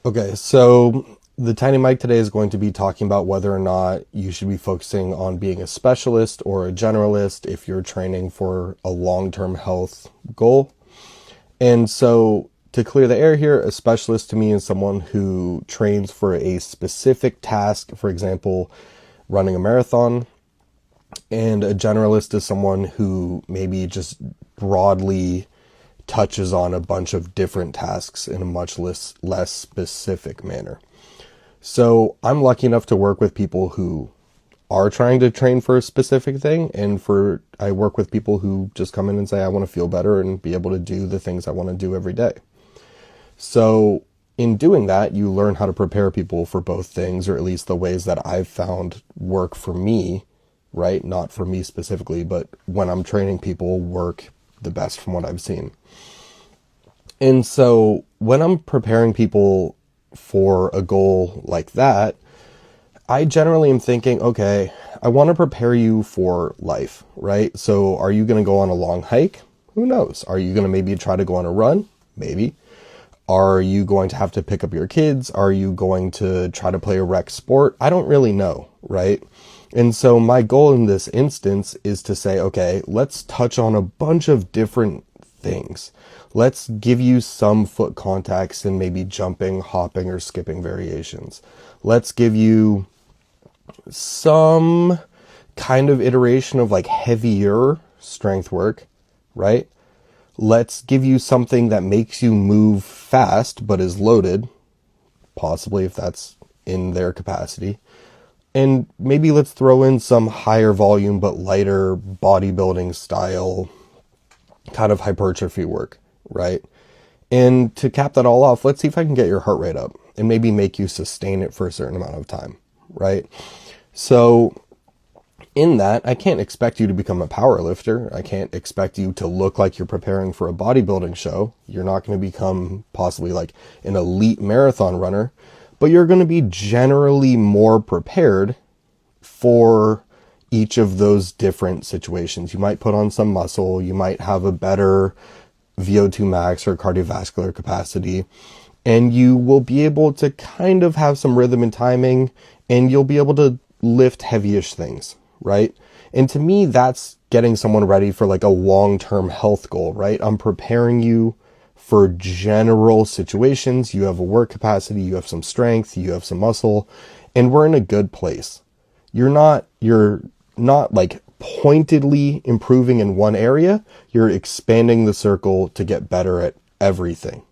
Okay, so the Tiny Mike today is going to be talking about whether or not you should be focusing on being a specialist or a generalist if you're training for a long-term health goal. And so to clear the air here, a specialist to me is someone who trains for a specific task, for example, running a marathon. And a generalist is someone who maybe just broadly touches on a bunch of different tasks in a much less specific manner. So I'm lucky enough to work with people who are trying to train for a specific thing, and I work with people who just come in and say I want to feel better and be able to do the things I want to do every day. So in doing that, you learn how to prepare people for both things, or at least the ways that I've found work for me, right? Not for me specifically, but when I'm training people work the best from what I've seen. And so when I'm preparing people for a goal like that, I generally am thinking, okay, I want to prepare you for life, right? So are you going to go on a long hike? Who knows? Are you going to maybe try to go on a run? Maybe. Are you going to have to pick up your kids? Are you going to try to play a rec sport? I don't really know, right? And so my goal in this instance is to say, okay, let's touch on a bunch of different things. Let's give you some foot contacts and maybe jumping, hopping, or skipping variations. Let's give you some kind of iteration of like heavier strength work, right? Let's give you something that makes you move fast but is loaded, possibly if that's in their capacity. And maybe let's throw in some higher volume but lighter bodybuilding style kind of hypertrophy work, right? And to cap that all off, let's see if I can get your heart rate up and maybe make you sustain it for a certain amount of time, right? So in that, I can't expect you to become a power lifter. I can't expect you to look like you're preparing for a bodybuilding show. You're not going to become possibly like an elite marathon runner, but you're going to be generally more prepared for each of those different situations. You might put on some muscle. You might have a better VO2 max or cardiovascular capacity, and you will be able to kind of have some rhythm and timing, and you'll be able to lift heavyish things, right? And to me, that's getting someone ready for like a long-term health goal, right? I'm preparing you for general situations. You have a work capacity, you have some strength, you have some muscle, and we're in a good place. You're not like pointedly improving in one area. You're expanding the circle to get better at everything,